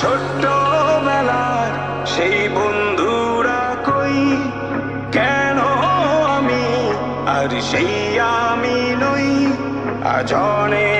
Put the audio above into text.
ছোট্ট বেলার সেই বন্ধুরা কই, কেন আমি আর সেই আমি নই, আজ অনেক